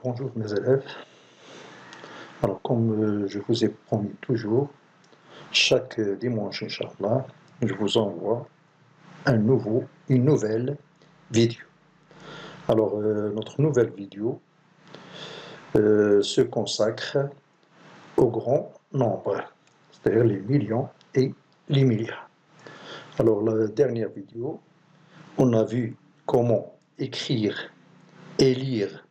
Bonjour mes élèves. Alors comme je vous ai promis toujours, chaque dimanche, Inch'Allah, je vous envoie une nouvelle vidéo. Alors notre nouvelle vidéo se consacre au grand nombre, c'est-à-dire les millions et les milliards. Alors la dernière vidéo, on a vu comment écrire et lire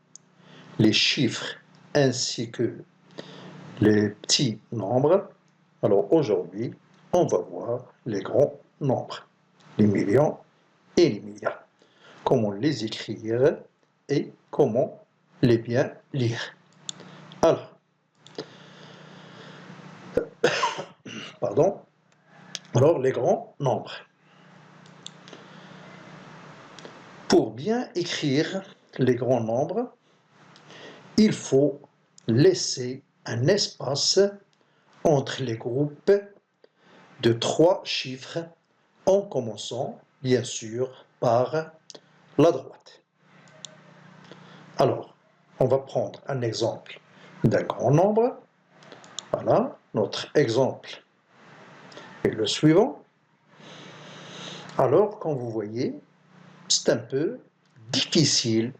les chiffres ainsi que les petits nombres. Alors aujourd'hui, on va voir les grands nombres, les millions et les milliards. Comment les écrire et comment les bien lire. Alors les grands nombres. Pour bien écrire les grands nombres, il faut laisser un espace entre les groupes de 3 chiffres en commençant bien sûr par la droite. Alors, on va prendre un exemple d'un grand nombre. Voilà, notre exemple est le suivant. Alors, comme vous voyez, c'est un peu difficile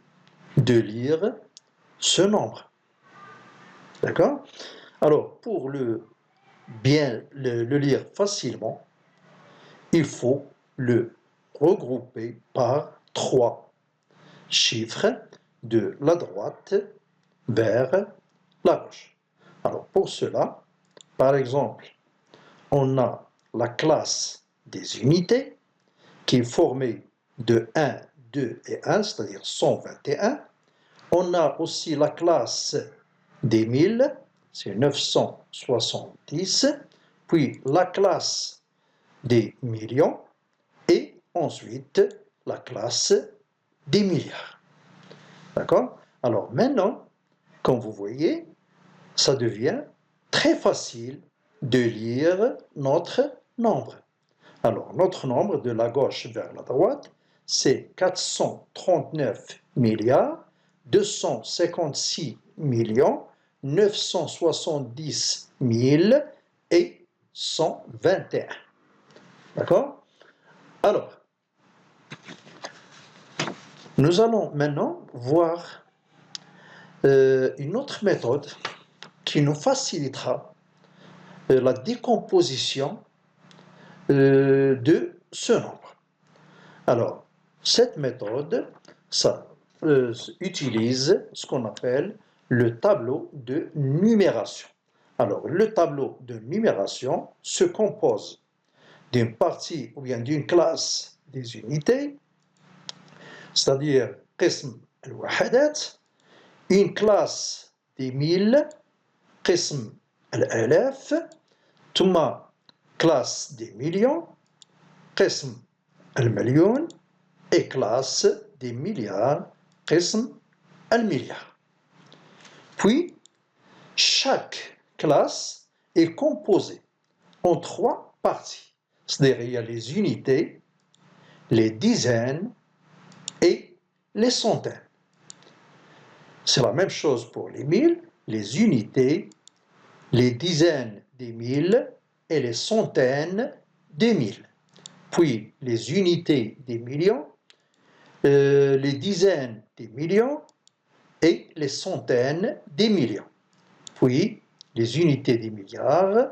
de lire ce nombre. D'accord? Alors, pour bien le lire facilement, il faut le regrouper par 3 chiffres de la droite vers la gauche. Alors pour cela, par exemple, on a la classe des unités qui est formée de 1, 2 et 1, c'est-à-dire 121. On a aussi la classe des 1000, c'est 970, puis la classe des millions et ensuite la classe des milliards. D'accord? Alors maintenant, comme vous voyez, ça devient très facile de lire notre nombre. Alors, notre nombre de la gauche vers la droite, c'est 439 milliards 256 millions 970 000 et 121. D'accord? Alors, nous allons maintenant voir une autre méthode qui nous facilitera la décomposition de ce nombre. Alors, cette méthode, ça utilise ce qu'on appelle le tableau de numération. Alors, le tableau de numération se compose d'une partie ou bien d'une classe des unités, c'est-à-dire قسم الوحدات, une classe des 1000, قسم الآلاف, ثم classe des millions, قسم المليون, et classe des milliards, قسم المليار. Puis, chaque classe est composée en 3 parties. C'est-à-dire, il y a les unités, les dizaines et les centaines. C'est la même chose pour les 1000, les unités, les dizaines des 1000 et les centaines des 1000. Puis les unités des millions, les dizaines des millions et les centaines des millions. Puis les unités des milliards,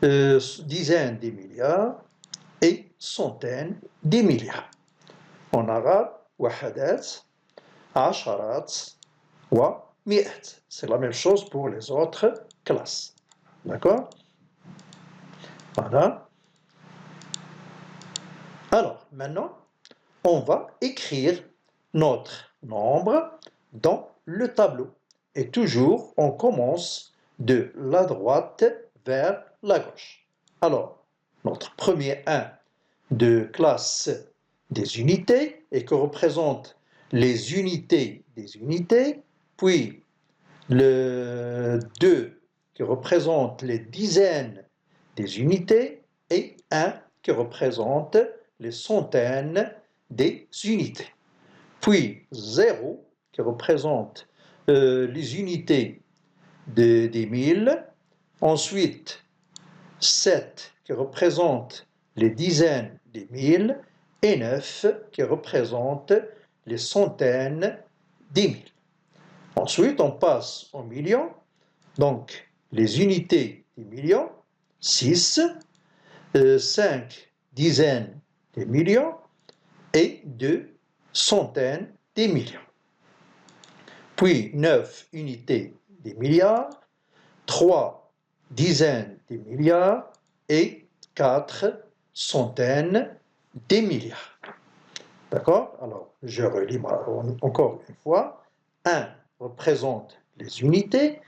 dizaines des milliards et centaines des milliards. En arabe, wahadat, asharat, wa mi'at. C'est la même chose pour les autres classes. D'accord? Voilà. Alors, maintenant, on va écrire notre nombre dans le tableau. Et toujours, on commence de la droite vers la gauche. Alors, notre premier 1 de classe des unités et que représente les unités des unités, puis le 2 qui représente les dizaines des unités et 1 qui représente les centaines des unités. Puis 0 qui représente les unités des milles, ensuite 7 qui représente les dizaines des milles et 9 qui représente les centaines des milles. Ensuite, on passe aux millions, donc les unités des millions, 6, 5 dizaines des millions et 2 centaines des millions. Puis 9 unités des milliards, 3 dizaines des milliards et 4 centaines des milliards. D'accord? Alors, je relis encore une fois. 1 représente les unités,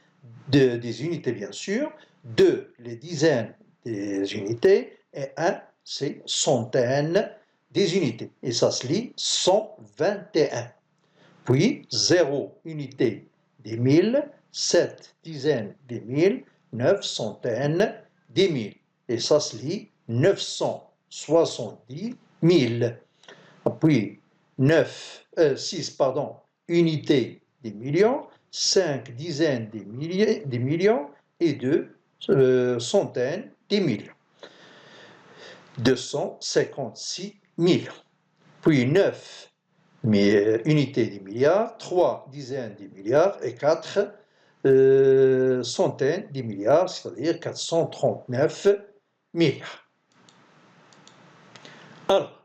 des unités bien sûr, 2 les dizaines des unités, et 1 c'est centaines des unités. Et ça se lit 121. Puis 0 unité des milles, 7 dizaines des milles, 9 centaines des milles. Et ça se lit 970 000. Puis 6 unités des millions, 5 dizaines des millions et 2 centaines des millions. 256 millions. Puis 9 unités des milliards, 3 dizaines des milliards et 4 centaines des milliards, c'est-à-dire 439 milliards. Alors,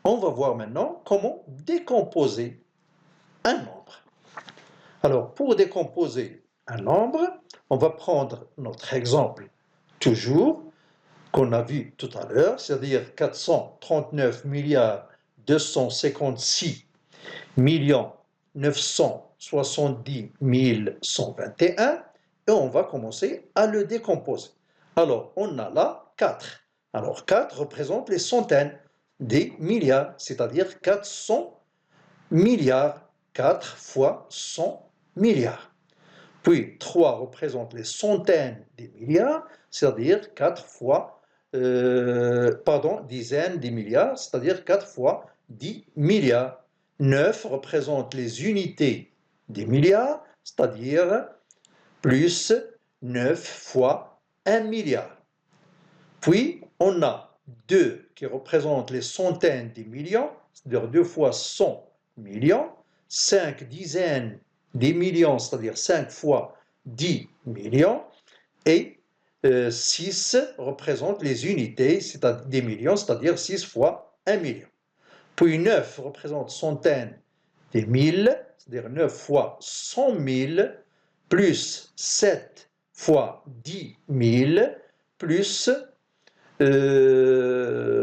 on va voir maintenant comment décomposer un nombre. Alors, pour décomposer un nombre, on va prendre notre exemple toujours qu'on a vu tout à l'heure, c'est-à-dire 439 milliards 256 millions 970 121, et on va commencer à le décomposer. Alors, on a là 4. Alors, 4 représente les centaines des milliards, c'est-à-dire 400 milliards, 4 fois 100 milliards. Puis 3 représente les centaines des milliards, c'est-à-dire 4 fois, dizaines des milliards, c'est-à-dire 4 fois 10 milliards. 9 représente les unités des milliards, c'est-à-dire plus 9 fois 1 milliard. Puis on a 2 qui représentent les centaines des millions, c'est-à-dire 2 fois 100 millions, 5 dizaines des millions, c'est-à-dire 5 fois 10 millions, et 6 représentent les unités des millions, c'est-à-dire 6 fois 1 million. Puis 9 représente centaines des milles, c'est-à-dire 9 fois 100 000, plus 7 fois 10 000, plus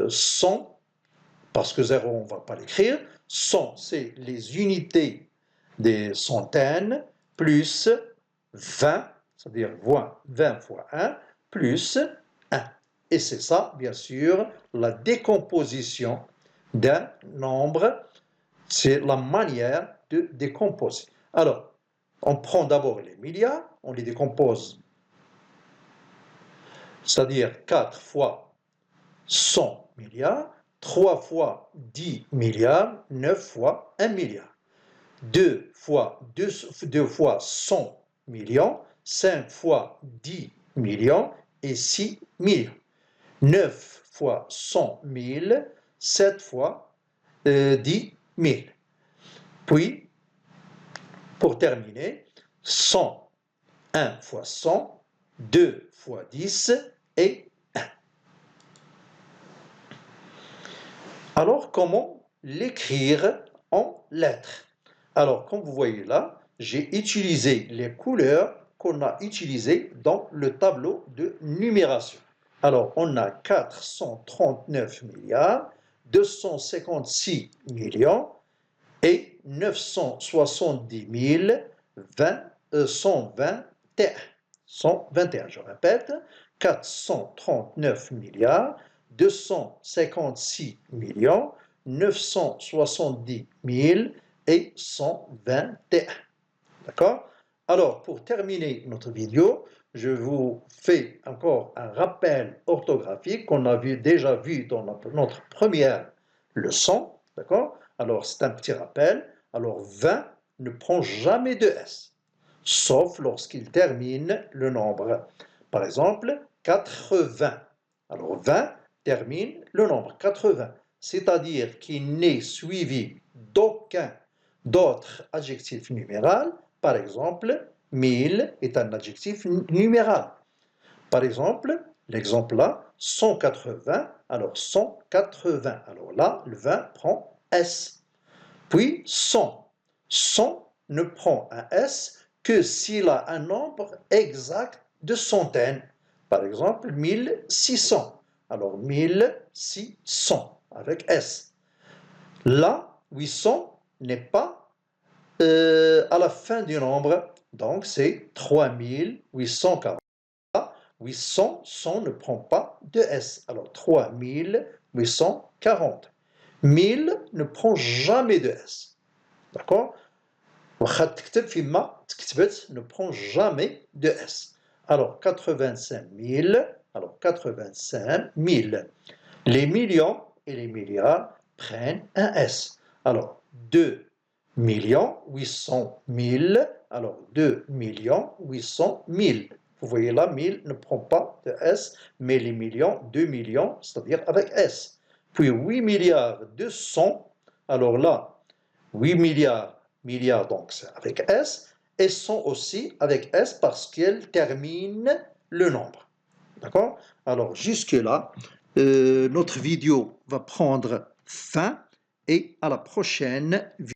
100, parce que 0 on ne va pas l'écrire, 100 c'est les unités des centaines, plus 20, c'est-à-dire 20 fois 1, plus 1. Et c'est ça, bien sûr, la décomposition d'un nombre, c'est la manière de décomposer. Alors, on prend d'abord les milliards, on les décompose, c'est-à-dire 4 fois 100 milliards, 3 fois 10 milliards, 9 fois 1 milliard. 2 fois 100 millions, 5 fois 10 millions et 6 millions. 9 fois 100 000, 7 fois 10 000. Puis, pour terminer, 100, 1 fois 100, 2 fois 10 et 1. Alors, comment l'écrire en lettres? Alors, comme vous voyez là, j'ai utilisé les couleurs qu'on a utilisées dans le tableau de numération. Alors, on a 439 milliards, 256 millions et 970 121. 121, je répète, 439 milliards, 256 millions, 970 000 et 121. D'accord? Alors, pour terminer notre vidéo, je vous fais encore un rappel orthographique qu'on a déjà vu dans notre première leçon. D'accord? Alors, c'est un petit rappel. Alors, 20 ne prend jamais de S, sauf lorsqu'il termine le nombre. Par exemple, 80. Alors 20 termine le nombre 80, c'est-à-dire qu'il n'est suivi d'aucun d'autre adjectif numéral. Par exemple, 1000 est un adjectif numéral. Par exemple, l'exemple là, 180, alors 180. Alors là, le 20 prend S. Puis 100. 100 ne prend un S que s'il a un nombre exact de centaines. Par exemple, 1600. Alors 1600 avec S. Là, 800 n'est pas à la fin du nombre, donc c'est 3840. 800, 100 ne prend pas de S. Alors 3840. 1000 ne prend jamais de S. D'accord? ne prend jamais de S. Alors 85 000, alors 85 000. Les millions et les milliards prennent un S. Alors 2 800 000, alors 2 800 000. Vous voyez là, 1000 ne prend pas de S, mais les millions, 2 millions, c'est-à-dire avec S. Puis 8 milliards 200, alors là, 8 milliards donc c'est avec S, et 100 aussi avec S parce qu'elle termine le nombre. D'accord? Alors jusque-là, notre vidéo va prendre fin et à la prochaine vidéo.